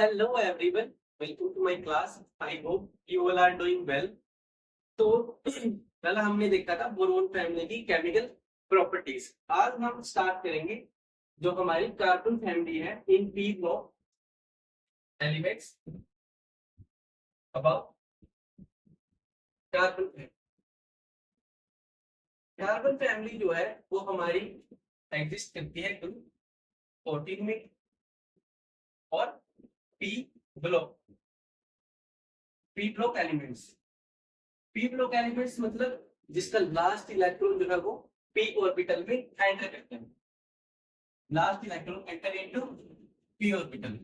Hello everyone, welcome to my class. I hope you all are doing well. तो कल हमने देखा था बोरोन फैमिली की केमिकल प्रॉपर्टीज। आज हम स्टार्ट करेंगे जो हमारी कार्बन फैमिली है in p block elements about carbon family. Carbon family जो है वो हमारी एग्जिस्ट करती है ग्रुप 14 में और P block elements. P block elements मतलब जिसका लास्ट इलेक्ट्रॉन जो है वो पी ऑर्बिटल में एंटर करते हैं। Last electron enter into P orbital.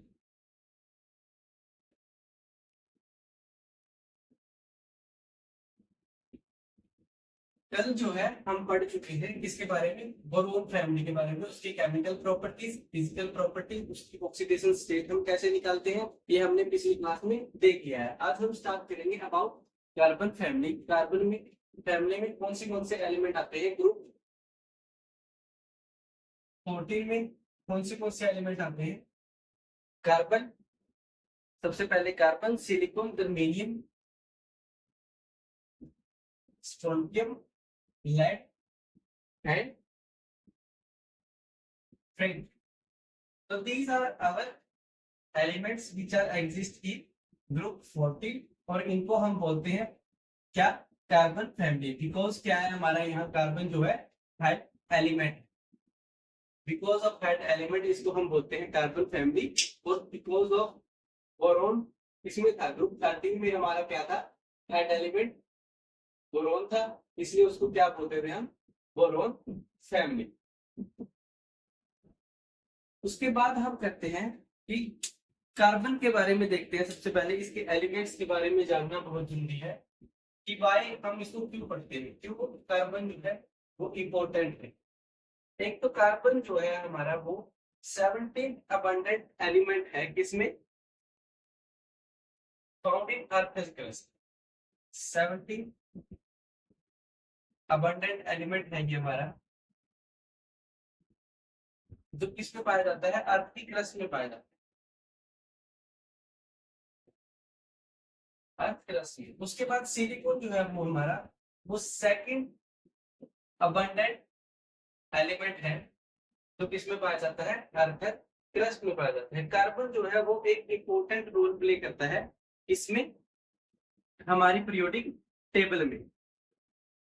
कल जो है हम पढ़ चुके हैं किसके बारे में, बोरोन फैमिली के बारे में, उसकी केमिकल प्रॉपर्टीज, फिजिकल प्रॉपर्टीज, उसकी ऑक्सीडेशन स्टेट हम कैसे निकालते हैं, ये हमने पिछली क्लास में देख लिया है। आज हम स्टार्ट करेंगे अबाउट कार्बन फैमिली। कार्बन में फैमिली में कौन से एलिमेंट आते हैं ग्रुप 14 में कौन से एलिमेंट आते हैं। कार्बन, सबसे पहले carbon, silicon, germanium, strontium, lead and flint. So these are our elements which are exist in group 14 और इनको हम बोलते हैं क्या, कार्बन फैमिली। बिकॉज क्या है हमारा यहाँ कार्बन जो है head element, because of head element इसको हम बोलते हैं कार्बन फैमिली। और बिकॉज ऑफ बोरोन इसमें था ग्रुप 13 में हमारा क्या था, हेड एलिमेंट बोरोन था, इसलिए उसको क्या बोलते थे हम, बोरोन फैमिली। उसके बाद हम करते हैं कि कार्बन के बारे में देखते हैं। सबसे पहले इसके एलिमेंट्स के बारे में जानना बहुत जरूरी है कि वाई हम इसको क्यों पढ़ते हैं, क्यों कार्बन जो है वो इम्पोर्टेंट है। एक तो कार्बन जो है हमारा वो 17 अबंडेंट एलिमेंट है, किसमें, found in earth crust. 17 abundant element है ये हमारा, जो किसमें पाया जाता है, अर्थ की क्रस्ट में पाया जाता है, अर्थ क्रस्ट में। उसके बाद सिलिकॉन जो है वो हमारा वो सेकंड अबंडेंट एलिमेंट है, जो किसमें पाया जाता है, अर्थ क्रस्ट में पाया जाता है। कार्बन जो है वो एक इंपॉर्टेंट रोल प्ले करता है इसमें, हमारी पीरियोडिक टेबल में।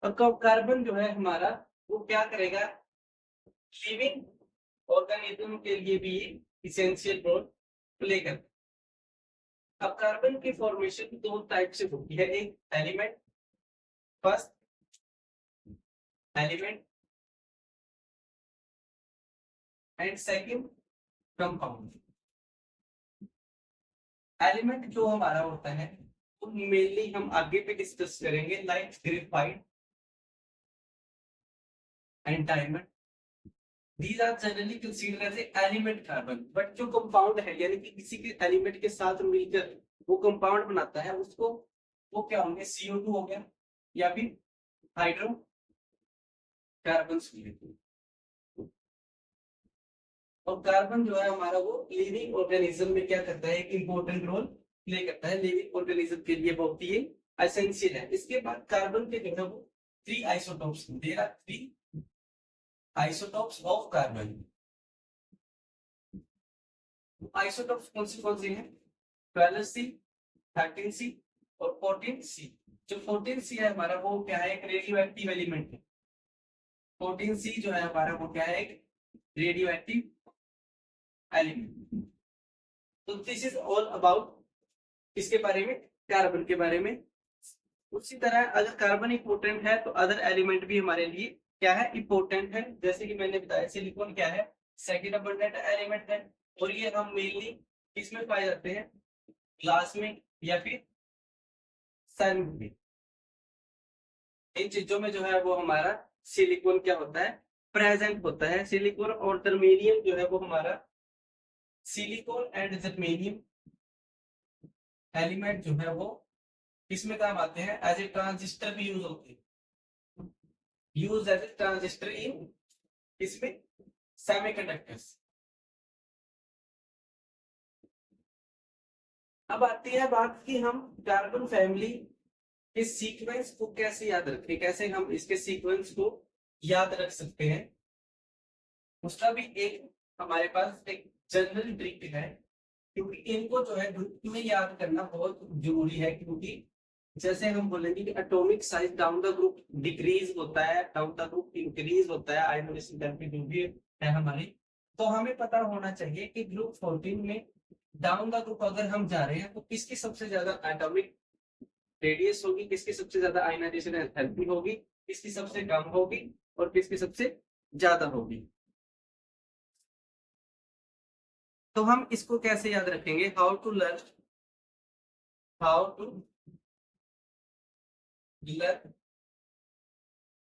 और कार्बन जो है हमारा वो क्या करेगा, लिविंग ऑर्गेनिज्म के लिए भी इसेंशियल रोल प्ले करता है। अब कार्बन की फॉर्मेशन दो टाइप से होती है, एक element, first element and second compound. Element जो हमारा होता है वो मेनली हम आगे पे डिस्कस करेंगे, like graphite and diamond. These are generally considered as a element carbon, but जो कंपाउंड है यानी कि किसी के एलिमेंट के साथ मिलकर वो कंपाउंड बनाता है, उसको वो क्या होंगे, CO2 हो गया या फिर हाइड्रो कार्बन। और कार्बन जो है हमारा वो लिविंग ऑर्गेनिज्म में क्या करता है, एक इंपॉर्टेंट रोल प्ले करता है, लिविंग ऑर्गेनिज्म के लिए बहुत ही एसेंशियल है। इसके बाद कार्बन के जो है वो 3 isotopes, there are 3 isotopes of carbon. Isotopes कौन से हैं, 12C, 13C और 14C। जो 14C है हमारा वो क्या है, एक रेडियो एक्टिव एलिमेंट है। 14C जो है हमारा वो क्या है, एक रेडियो एक्टिव एलिमेंट। तो दिस इज ऑल अबाउट इसके बारे में, कार्बन के बारे में। उसी तरह अगर कार्बन इंपॉर्टेंट है तो अदर एलिमेंट भी हमारे लिए क्या है, इंपॉर्टेंट है। जैसे कि मैंने बताया सिलिकॉन क्या है, सेकंड अबंडेंट एलिमेंट है, और ये हम मेनली किसमें पाए जाते हैं, ग्लास में या फिर सैंड में। इन चीजों में जो है वो हमारा सिलिकॉन क्या होता है, प्रेजेंट होता है। सिलिकॉन और जर्मेनियम जो है वो हमारा, सिलिकॉन एंड जर्मेनियम एलिमेंट जो है वो किसमें काम आते हैं, एज ए ट्रांजिस्टर भी यूज होते हैं, use as a transistor in इसमें सेमीकंडक्टर्स। अब आती है बात कि हम कार्बन फैमिली के सीक्वेंस को कैसे याद रखें, कैसे हम इसके सीक्वेंस को याद रख सकते हैं। उसका भी एक हमारे पास एक जनरल ट्रिक है, क्योंकि इनको जो है ग्रुप में याद करना बहुत जरूरी है। क्योंकि जैसे हम बोलेंगे कि atomic size down the group decrease होता है, डाउन द ग्रुप इंक्रीज होता है, आयनाइजेशन करके जो भी है हमारी, तो हमें पता होना चाहिए कि ग्रुप 14 में डाउन द ग्रुप अगर हम जा रहे हैं तो किसकी सबसे ज्यादा एटॉमिक रेडियस होगी, किसकी सबसे ज्यादा आयनाइजेशन एंथैल्पी होगी, किसकी सबसे कम होगी और किसकी सबसे ज्यादा होगी। तो हम इसको कैसे याद रखेंगे, how to learn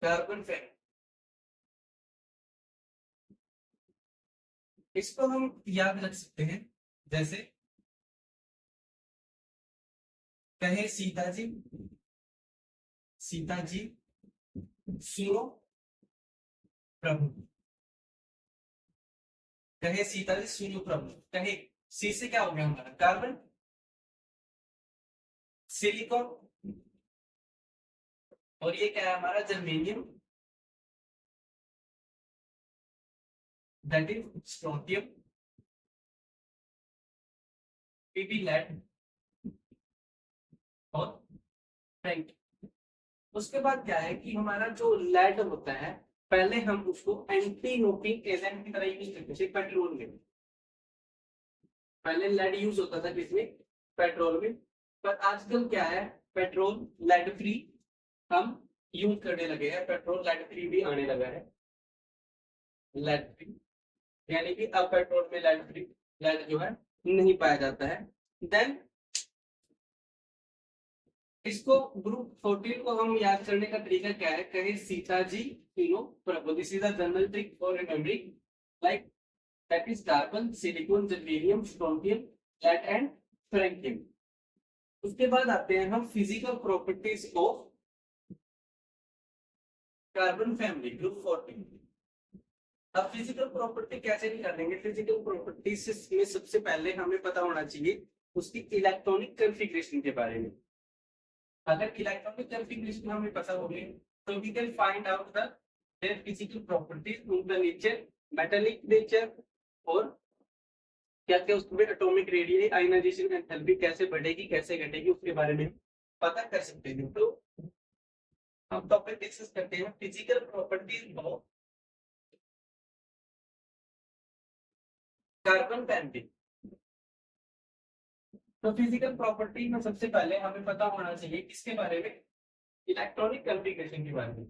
carbon fact. इसको हम याद रख सकते हैं जैसे कहे सीता जी सुनो प्रभु। कहे सीता जी सुनो प्रभु, कहे सी से क्या हो गया हमारा कार्बन, सिलिकॉन, और ये क्या है हमारा germanium, that is strontium, PP lead और फ्रैंक। उसके बाद क्या है कि हमारा जो लेड होता है, पहले हम उसको एंटी नोकिंग एजेंट की तरह यूज करते थे पेट्रोल में। पहले लेड यूज होता था किसमें, पेट्रोल में। पर आजकल क्या है, पेट्रोल लेड फ्री हम यूज करने लगे हैं, पेट्रोल लेड फ्री भी आने लगा है, लेड फ्री, यानी कि अब पेट्रोल में लेड फ्री लेड जो है नहीं पाया जाता है। देन इसको ग्रुप 14 को हम याद करने का तरीका क्या है, कहे सीता जी तीनों प्रभु, this is the general trick for remembering, like that is carbon, silicon, germanium, strontium, lead and francium. उसके बाद आते हैं हम physical properties of carbon family group 14। अब फिजिकल प्रॉपर्टी कैसे निकालेंगे, फिजिकल प्रॉपर्टीज में सबसे पहले हमें पता होना चाहिए उसकी इलेक्ट्रॉनिक कॉन्फ़िगरेशन के बारे में। अगर इलेक्ट्रॉनिक कॉन्फ़िगरेशन हमें पता हो गई तो we can find out the their physical properties, उनका नेचर, मेटालिक नेचर, और क्या क्या उसमें एटॉमिक रेडियस, आयनाइजेशन एंथैल्पी कैसे बढ़ेगी कैसे घटेगी, उसके बारे में पता कर सकते हैं। तो हम टॉपिक डिस्कस करते हैं physical properties of carbon family. तो फिजिकल प्रॉपर्टी में सबसे पहले हमें पता होना चाहिए किसके बारे में, इलेक्ट्रॉनिक कॉन्फ़िगरेशन के बारे में।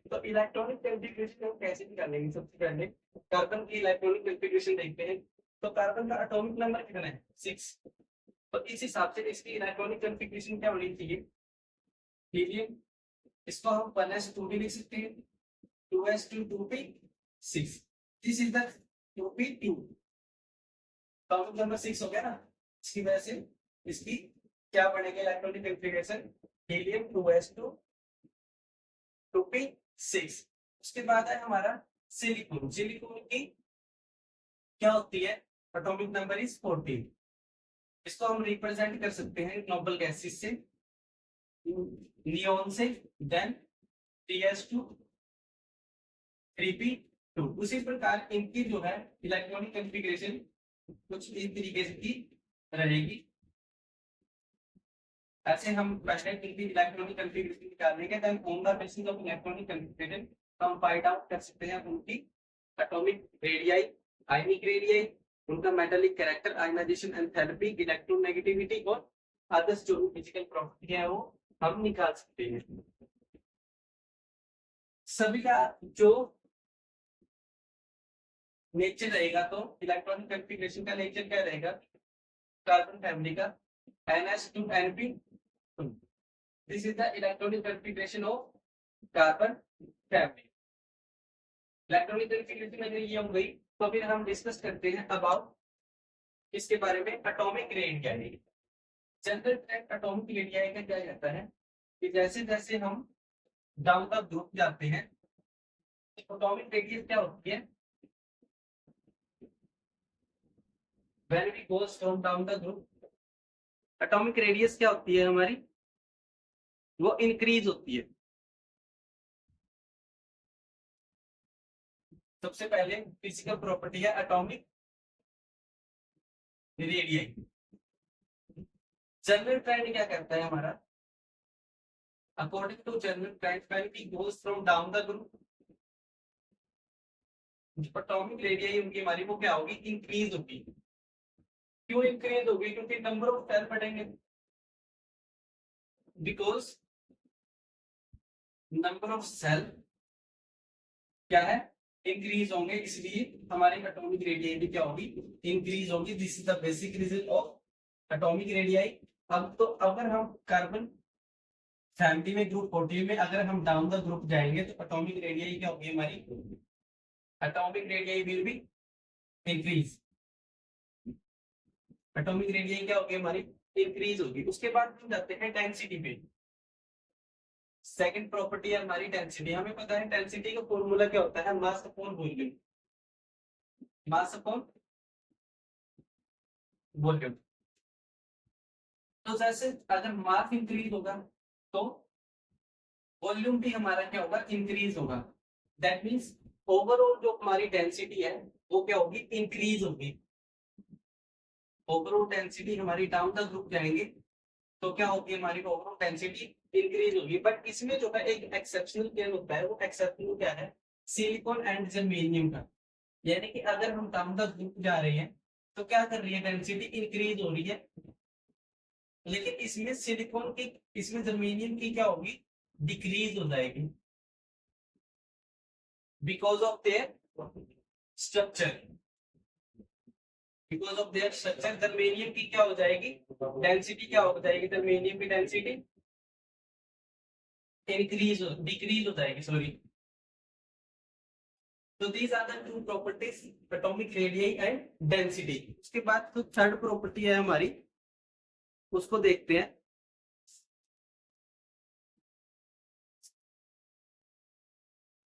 तो इलेक्ट्रॉनिक कॉन्फ़िगरेशन हम कैसे निकालेंगे, सबसे पहले कार्बन की इलेक्ट्रॉनिक कॉन्फ़िगरेशन देखते हैं। तो कार्बन का एटॉमिक नंबर कितना है, 6। तो इस हिसाब से इसकी इलेक्ट्रॉनिक कॉन्फ़िगरेशन क्या होनी चाहिए, हीलियम, इसको हम 1s2 भी लिख सकते हैं, 2s2 2p6, this is the 2p2, atomic number 6 हो गया ना। इसकी वजह से इसकी क्या बनेगा electronic configuration, helium 2s2 2p6। उसके बाद है हमारा सिलिकॉन, सिलिकॉन की क्या होती है, एटॉमिक नंबर इज 14। इसको हम रिप्रेजेंट कर सकते हैं नोबल गैसेस से, नियॉन से, देन ts2 3p2। उसी प्रकार इनकी जो है इलेक्ट्रॉनिक कॉन्फ़िगरेशन कुछ इस तरीके से की रहेगी। ऐसे हम पहले इनकी इलेक्ट्रॉनिक कॉन्फ़िगरेशन निकालेंगे, then on the basis of electronic configuration हम फाइंड आउट कर सकते हैं उनकी एटॉमिक रेडियाई, आयनिक रेडियाई, उनका metallic character, ionization enthalpy, electronegativity और अदर्स जो फिजिकल प्रॉपर्टी है वो हम निकाल सकते हैं। सभी का जो नेचर रहेगा, तो इलेक्ट्रॉनिक कॉन्फ़िगरेशन का नेचर क्या रहेगा कार्बन फैमिली का, ns2np2। This is the electronic configuration of carbon family. Electronic configuration अगर ये हो गई तो फिर हम डिस्कस करते हैं अबाउट इसके बारे में atomic radius. General trend atomic radius का क्या कहता है कि जैसे जैसे हम डाउन द ग्रुप जाते हैं, एटॉमिक रेडियस क्या होती है, when we goes from down the group, atomic radius क्या होती है हमारी, वो इंक्रीज होती है। सबसे पहले फिजिकल प्रॉपर्टी है एटॉमिक रेडियस। जनरल ट्रेंड क्या कहता है हमारा, according to general trend when we goes from down the group, atomic radius उनकी हमारी वो क्या होगी, इंक्रीज होगी। क्यों इंक्रीज होगी, क्योंकि नंबर ऑफ सेल बढ़ेंगे, बिकॉज नंबर ऑफ सेल क्या है, इंक्रीज होंगे, इसलिए हमारी एटॉमिक रेडियस भी क्या होगी, इंक्रीज होगी। This is the basic reason of atomic radius. अब तो अगर हम कार्बन फैमिली में ग्रुप 14 में अगर हम डाउन द ग्रुप जाएंगे तो एटॉमिक रेडियस क्या होगी हमारी, atomic radius will be increase, atomic radius क्या होगी हमारी, इंक्रीज होगी। उसके बाद हम जाते हैं डेंसिटी पे। सेकंड प्रॉपर्टी है हमारी डेंसिटी। हमें पता है डेंसिटी का फॉर्मूला क्या होता है, mass upon volume, mass upon volume. तो जैसे अगर मास इंक्रीज होगा तो वॉल्यूम भी हमारा क्या होगा, इंक्रीज होगा। दैट मींस ओवरऑल जो हमारी डेंसिटी है वो क्या होगी, इंक्रीज होगी। ओवरऑल डेंसिटी हमारी डाउन द ग्रुप जाएंगे तो क्या होगी, हमारी ओवरऑल डेंसिटी इंक्रीज होगी। बट इसमें जो है एक एक्सेप्शनल केस होता है, वो एक्सेप्शनल क्या है, सिलिकॉन एंड जर्मेनियम का। यानी कि अगर हम डाउन द ग्रुप जा रहे हैं तो क्या कर रही है, डेंसिटी इंक्रीज हो रही है, लेकिन इसमें सिलिकॉन की, इसमें जर्मेनियम की क्या होगी, डिक्रीज हो जाएगी, because of their structure. Because of their structure germanium की क्या हो जाएगी, डेंसिटी क्या हो जाएगी, जर्मेनियम की डेंसिटी इंक्रीज हो, डिक्रीज हो जाएगी, सॉरी। तो these are the two properties, atomic radius and density. उसके बाद तो थर्ड प्रॉपर्टी है हमारी, उसको देखते हैं।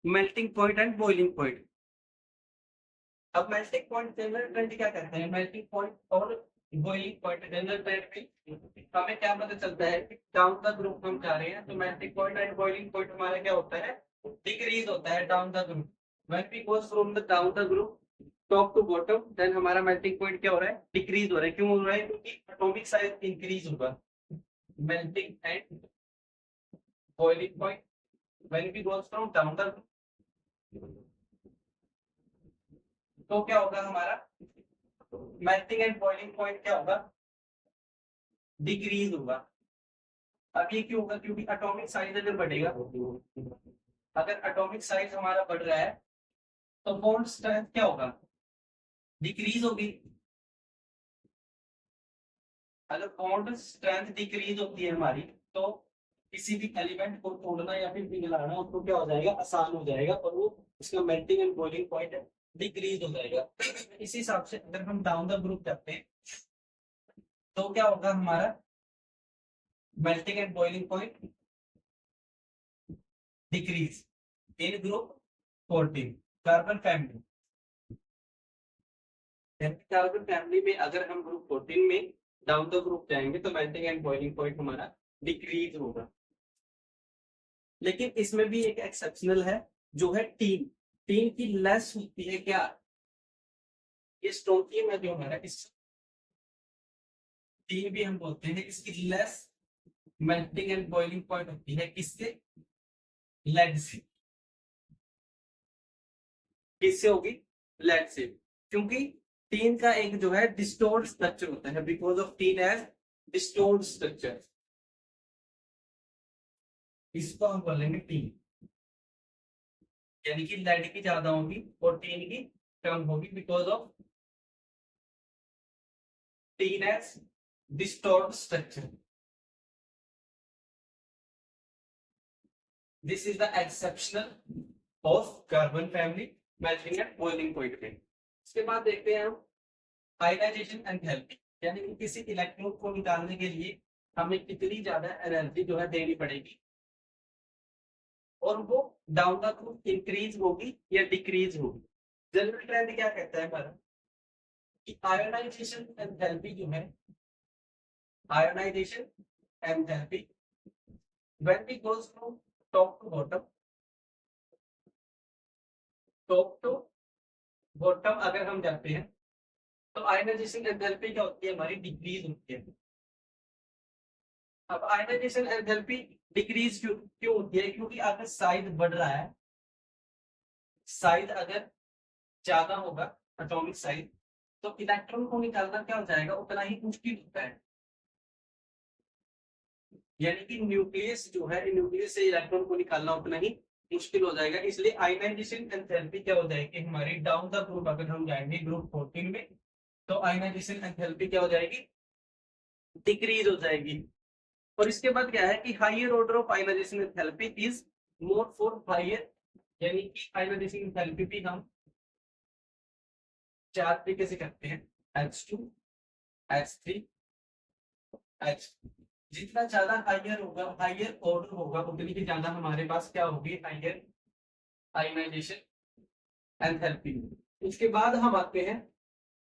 Melting point and boiling point. अब मेल्टिंग पॉइंट जनरल ट्रेंड क्या कहते हैं, मेल्टिंग पॉइंट और बॉइलिंग पॉइंट जनरल ट्रेंड में हमें क्या पता चलता है कि डाउन द ग्रुप हम जा रहे हैं तो melting point and boiling point हमारा क्या होता है, डिक्रीज होता है down the group. When we goes from the down the group top to bottom, then हमारा मेल्टिंग पॉइंट क्या हो रहा है, डिक्रीज हो रहा है। क्यों हो रहा है, क्योंकि एटॉमिक साइज इंक्रीज होगा। Melting and boiling point when we goes from down the, तो क्या होगा हमारा, मेल्टिंग एंड बॉइलिंग पॉइंट क्या होगा, डिक्रीज होगा। अब ये क्यों होगा, क्योंकि एटॉमिक साइज अगर बढ़ेगा, अगर एटॉमिक साइज हमारा बढ़ रहा है तो बॉन्ड स्ट्रेंथ क्या होगा, डिक्रीज होगी। अगर बॉन्ड स्ट्रेंथ डिक्रीज होती है हमारी तो किसी भी एलिमेंट को तोड़ना या फिर पिघलाना उसको क्या हो जाएगा, आसान हो जाएगा, और वो उसका melting and boiling point decrease हो जाएगा। इसी हिसाब से अगर हम डाउन द ग्रुप जाते हैं तो क्या होगा हमारा, melting and boiling point decrease in group 14 carbon family. Carbon family में अगर हम ग्रुप 14 में डाउन द ग्रुप जाएंगे तो मेल्टिंग एंड बॉइलिंग पॉइंट हमारा डिक्रीज होगा। लेकिन इसमें भी एक एक्सेप्शनल है जो है टीन। टीन की लेस होती है क्या, ये स्ट्रोंटियम है जो हमारा, इस टीन भी हम बोलते हैं, इसकी less melting and boiling point होती है किससे, लेड से। किससे होगी, लेड से, क्योंकि टीन का एक जो है डिस्टोर्ड स्ट्रक्चर होता है, because of tin age distorted structure, इसको हम बोलेंगे टीन। यानी कि लेड की ज्यादा होगी और टीन की कम होगी, because of tin age distorted structure. This is the exceptional of carbon family melting and boiling point पे। इसके बाद देखते हैं हम आयनाइजेशन एंथैल्पी, यानी कि किसी इलेक्ट्रॉन को निकालने के लिए हमें कितनी ज्यादा एनर्जी जो है देनी पड़ेगी, और वो डाउन द ग्रुप इंक्रीज होगी या डिक्रीज होगी। जनरल ट्रेंड क्या कहता है हमारा, कि आयोनाइजेशन एंथैल्पी जो है, ionization enthalpy when we goes from top to bottom, top to bottom अगर हम जाते हैं तो आयनाइजेशन एंथैल्पी क्या होती है, हमारी डिक्रीज होती है। अब आयनाइजेशन एंथैल्पी डिक्रीज क्यों क्यों होती है? क्योंकि अगर साइज बढ़ रहा है, साइज अगर ज्यादा होगा एटॉमिक साइज, तो इलेक्ट्रॉन को निकालना क्या हो जाएगा, उतना ही मुश्किल होता है। यानी कि न्यूक्लियस जो है, न्यूक्लियस से इलेक्ट्रॉन को निकालना उतना ही मुश्किल हो जाएगा। इसलिए आयनाइजेशन एंथैल्पी क्या हो जाएगी हमारी, डाउन द ग्रुप अगर हम जाएंगे ग्रुप 14 में, तो आयनाइजेशन एंथैल्पी क्या हो जाएगी, डिक्रीज हो जाएगी। और इसके बाद क्या है कि higher order of ionization enthalpy is more for higher, यानी कि आयनाइजेशन एंथैल्पी भी हम चार तरीके से करते हैं, H2, H3, H। जितना ज्यादा हायर होगा, हायर ऑर्डर होगा, उतनी ही ज्यादा हमारे पास क्या होगी, हायर आयनाइजेशन एंथैल्पी। उसके बाद हम आते हैं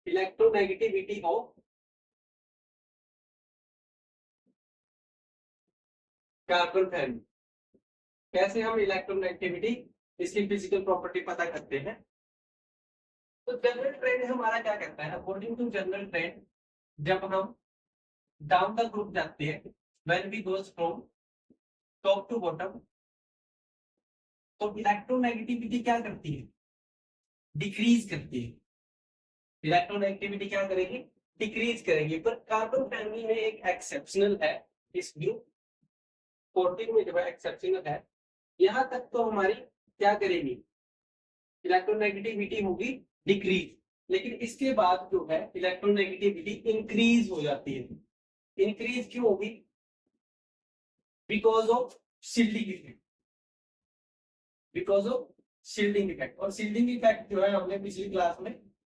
इलेक्ट्रोनेगेटिविटी ऑफ कार्बन फैमिली। कैसे हम इलेक्ट्रोनेगेटिविटी, इसकी फिजिकल प्रॉपर्टी पता करते हैं। तो जनरल ट्रेंड हमारा क्या कहता है, अकॉर्डिंग टू जनरल ट्रेंड, जब हम डाउन द ग्रुप जाते हैं, when we goes from top to bottom, तो इलेक्ट्रोनेगेटिविटी क्या करती है, डिक्रीज करती है। इलेक्ट्रोनेगेटिविटी क्या करेगी, डिक्रीज करेगी। पर कार्बन फैमिली में एक एक्सेप्शनल है, इस ग्रुप 14 में जो है एक्सेप्शनल है। यहां तक तो हमारी क्या करेगी, इलेक्ट्रोनेगेटिविटी होगी डिक्रीज, लेकिन इसके बाद जो है इलेक्ट्रोनेगेटिविटी इंक्रीज हो जाती है। इंक्रीज क्यों होगी, because of shielding effect, because of shielding effect. और शील्डिंग इफेक्ट जो है हमने पिछली क्लास में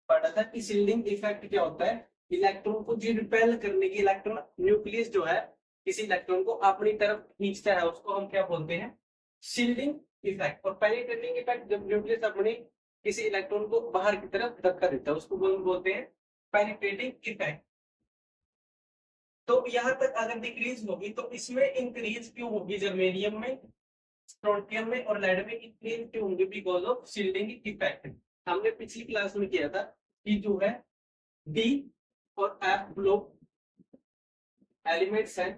पढ़ा था कि शील्डिंग इफेक्ट क्या होता है, इलेक्ट्रॉन को जो रिपेल करने की, इलेक्ट्रॉन न्यूक्लियस जो है किसी इलेक्ट्रॉन को अपनी तरफ खींचता है, उसको हम क्या बोलते हैं, शील्डिंग इफेक्ट। और पेनिट्रेटिंग इफेक्ट, जब न्यूक्लियस अपनी किसी इलेक्ट्रॉन को बाहर की तरफ धक्का देता है, उसको बोलते हैं पेनिट्रेटिंग इफेक्ट। तो यहां तक अगर डिक्रीज होगी तो इसमें इंक्रीज क्यों होगी, जर्मेनियम में, स्ट्रोंटियम में और लेड में इंक्रीज क्यों होंगे, बिकॉज ऑफ शील्डिंग इफेक्ट। हमने पिछली क्लास में किया था कि जो है डी और एफ ब्लॉक एलिमेंट्स हैं,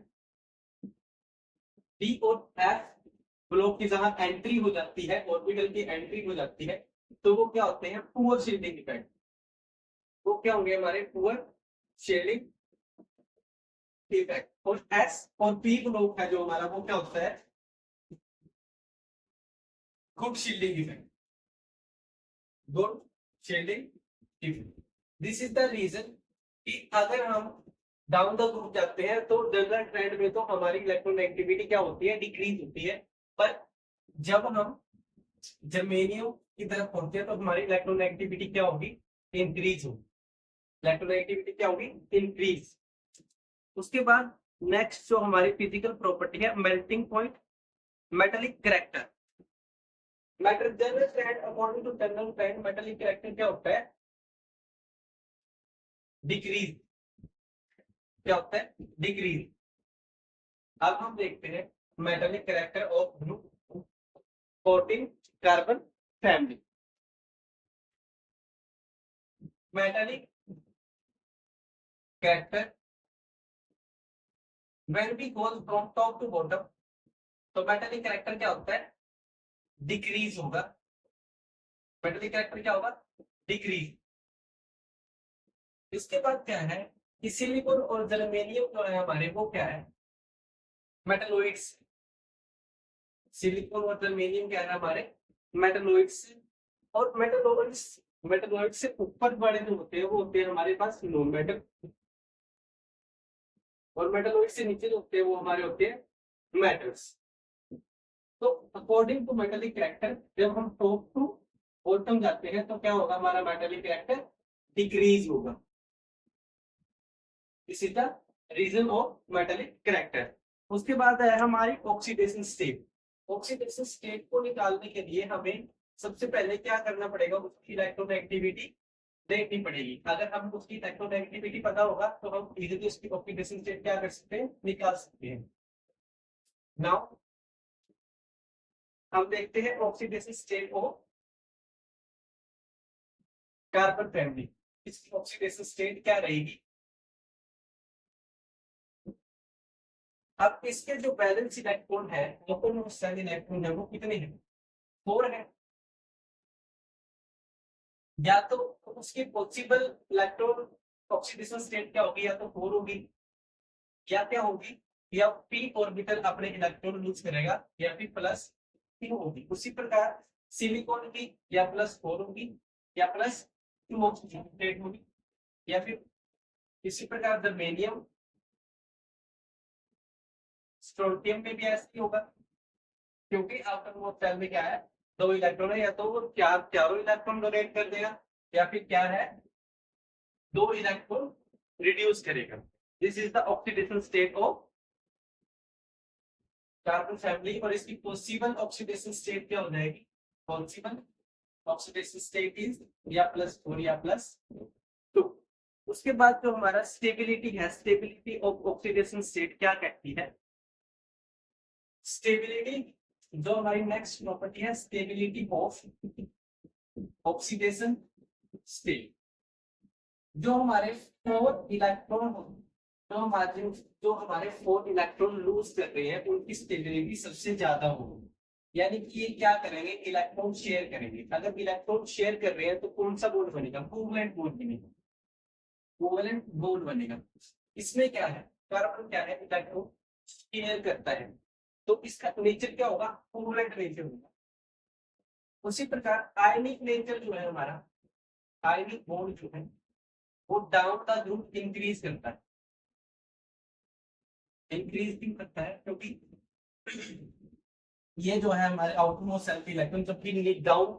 डी और एफ ब्लॉक की जहां एंट्री हो जाती है, ऑर्बिटल की एंट्री हो जाती है, तो वो क्या होते हैं, पुअर शील्डिंग इफेक्ट। वो क्या होंगे हमारे, पुअर शील्डिंग इफेक्ट। और एस और पी ब्लॉक है जो हमारा, वो क्या होता है, good shielding effect, good shielding effect. This is the reason कि अगर हम डाउन द ग्रुप जाते हैं तो जनरल ट्रेंड में तो हमारी इलेक्ट्रोनेगेटिविटी क्या होती है, डिक्रीज होती है। पर जब हम जर्मेनियम की तरफ पहुंचते हैं तो हमारी इलेक्ट्रोनेगेटिविटी क्या होगी, इंक्रीज होगी। इलेक्ट्रोनेगेटिविटी क्या होगी, इंक्रीज। उसके बाद नेक्स्ट जो हमारी फिजिकल प्रॉपर्टी है, melting point, metallic character. General trend, according to general trend, metallic character क्या होता है, डिक्रीज। क्या होता है, डिक्रीज। अब हम देखते हैं metallic character of group 14 carbon family. Metallic character when we goes from top to bottom, तो मेटेलिक कैरेक्टर क्या होता है, डिक्रीज होगा। मेटेलिक कैरेक्टर क्या होगा, डिक्रीज। इसके बाद क्या है कि सिलिकॉन और जर्मेनियम जो है हमारे, वो क्या है, मेटलॉइड्स। सिलिकॉन और जर्मेनियम क्या है हमारे, मेटलॉइड्स। और मेटलॉइड्स से ऊपर बड़े जो होते हैं वो होते हैं हमारे पास नॉन मेटल, और मेटलॉइड से नीचे जो होते हैं वो हमारे होते हैं मेटल्स। तो अकॉर्डिंग टू मेटेलिक कैरेक्टर, जब हम टॉप टू बॉटम जाते हैं तो क्या होगा, हमारा मेटेलिक कैरेक्टर डिक्रीज होगा। This is the reason of metallic character. उसके बाद है हमारी ऑक्सीडेशन स्टेट। ऑक्सीडेशन स्टेट को निकालने के लिए हमें सबसे पहले क्या करना पड़ेगा, उसकी इलेक्ट्रोनेगेटिविटी देखनी पड़ेगी। अगर हम उसकी इलेक्ट्रोनेगेटिविटी पता होगा तो हम इजीली उसकी ऑक्सीडेशन स्टेट क्या कर सकते हैं, निकाल सकते हैं। नाउ हम देखते हैं oxidation state of carbon family. इसकी ऑक्सीडेशन स्टेट क्या रहेगी। अब इसके जो बैलेंस इलेक्ट्रॉन है, सेल इलेक्ट्रॉन है, वो कितने हैं, 4 है। या तो उसकी पॉसिबल इलेक्ट्रॉन ऑक्सीडेशन स्टेट क्या होगी, या तो 4 होगी या क्या होगी, या पी ऑर्बिटल अपने इलेक्ट्रॉन लूज करेगा, या फिर +2 होगी। उसी प्रकार सिलिकॉन की या +4 होगी या +2 ऑक्सीजन स्टेट होगी, या फिर इसी प्रकार जर्मेनियम स्ट्रोंटियम में भी ऐसा ही होगा, क्योंकि आउटर मोस्ट शेल में क्या है, 2 इलेक्ट्रॉन है। या तो वो चारों इलेक्ट्रॉन डोनेट कर देगा, या फिर क्या है, 2 इलेक्ट्रॉन रिड्यूस करेगा। This is the oxidation state of carbon family. और इसकी पॉसिबल ऑक्सीडेशन स्टेट क्या हो जाएगी, पॉसिबल ऑक्सीडेशन स्टेट इज या +4 या +2। उसके बाद जो हमारा स्टेबिलिटी है, स्टेबिलिटी ऑफ ऑक्सीडेशन स्टेट क्या कहती है। स्टेबिलिटी, जो हमारी नेक्स्ट प्रॉपर्टी है, स्टेबिलिटी ऑफ ऑक्सीडेशन स्टेट। जो हमारे 4 इलेक्ट्रॉन, जो हमारे 4 इलेक्ट्रॉन लूज कर रहे हैं, उनकी स्टेबिलिटी सबसे ज्यादा होगी। यानी कि ये क्या करेंगे, इलेक्ट्रॉन शेयर करेंगे। अगर इलेक्ट्रॉन शेयर कर रहे हैं तो कौन सा बॉन्ड बनेगा, कोवैलेंट बॉन्ड बनेगा, कोवैलेंट बॉन्ड बनेगा। इसमें क्या है, कार्बन क्या है, इलेक्ट्रॉन शेयर करता है, तो इसका नेचर क्या होगा, कोवैलेंट नेचर होगा। उसी प्रकार आयनिक नेचर जो है हमारा, आयनिक बॉन्ड जो है वो डाउन द ग्रुप इंक्रीज करता है। इंक्रीज क्यों करता है, क्योंकि ये जो है हमारे आउटरमोस्ट सेल के इलेक्ट्रॉन जब भी डाउन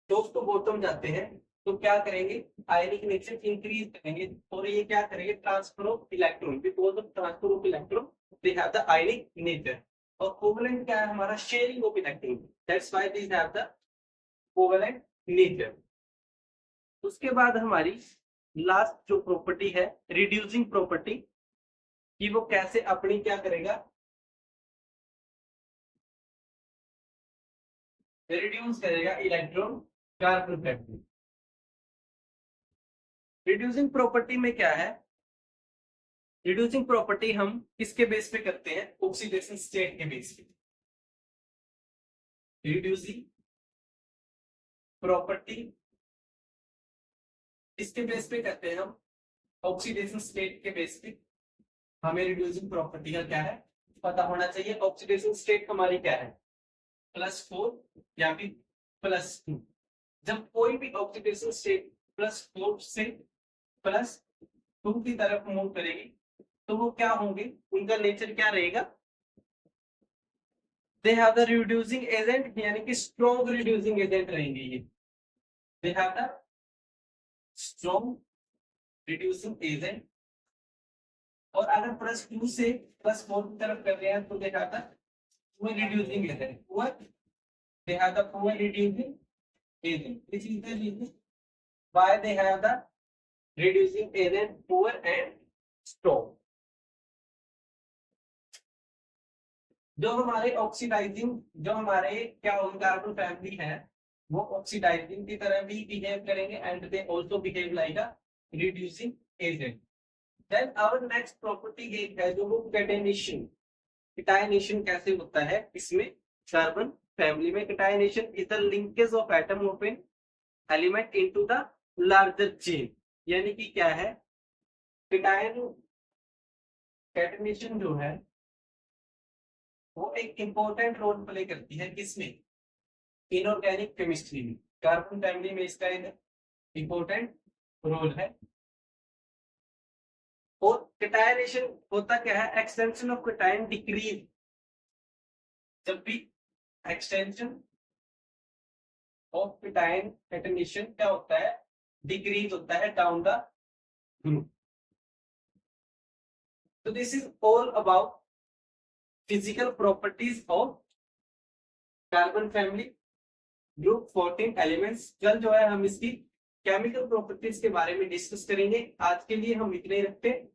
टॉप टू बॉटम जाते हैं तो क्या करेंगे, आयनिक नेचर इंक्रीज करेंगे। और ये क्या करेंगे, transfer of electron, because of transfer of electron they have the ionic nature. और कोवैलेंट क्या है हमारा, sharing of electron, that's why these have the covalent nature. उसके बाद हमारी लास्ट जो प्रॉपर्टी है, रिड्यूसिंग प्रॉपर्टी, कि वो कैसे अपनी क्या करेगा, रिड्यूस करेगा electron carbon family. Reducing property में क्या है, रिड्यूसिंग प्रॉपर्टी हम किसके बेस पे करते हैं, ऑक्सीडेशन स्टेट के बेस पे। रिड्यूसिंग प्रॉपर्टी इसके बेस पे करते हैं हम, ऑक्सीडेशन स्टेट के बेस पे। हमें रिड्यूसिंग प्रॉपर्टी का क्या है पता होना चाहिए। ऑक्सीडेशन स्टेट हमारी क्या है, +4 या फिर +2। जब कोई भी ऑक्सीडेशन स्टेट +4 से +2 की तरफ मूव करेगी तो वो क्या होंगे, उनका नेचर क्या रहेगा, दे हैव द रिड्यूसिंग एजेंट, यानी कि स्ट्रॉन्ग रिड्यूसिंग एजेंट रहेंगे ये। दे have the strong reducing agent. और अगर +2 से +4 की तरफ कर रहे हैं तो दे have the poor reducing agent, poor, they have the poor reducing agent. This is the reason why they have the reducing agent poor and strong. जो हमारे ऑक्सीडाइजिंग, जो हमारे क्या कार्बन फैमिली है, वो ऑक्सीडाइजिंग की तरह भी बिहेव करेंगे and they also behave like a reducing agent. Then our next property एक है जो वो कैटायनेशन। कैटायनेशन कैसे होता है इसमें, कार्बन फैमिली में catenation is the linkage of atom of an element into the larger chain. यानी कि क्या है, कैटायन, कैटायनेशन जो है वो एक इंपॉर्टेंट रोल प्ले करती है किसमें, इनऑर्गेनिक केमिस्ट्री में। कार्बन फैमिली में इसका एक इंपॉर्टेंट रोल है। और कैटायनेशन होता क्या है, एक्सटेंशन ऑफ कैटायन डिक्रीज। जब भी एक्सटेंशन ऑफ कैटायन, कैटायनेशन क्या होता है, डिक्रीज होता है down the group. So this is all about physical properties of carbon family, group 14 elements। कल जो है हम इसकी केमिकल प्रॉपर्टीज के बारे में डिस्कस करेंगे। आज के लिए हम इतने ही रखते हैं।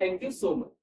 Thank you so much.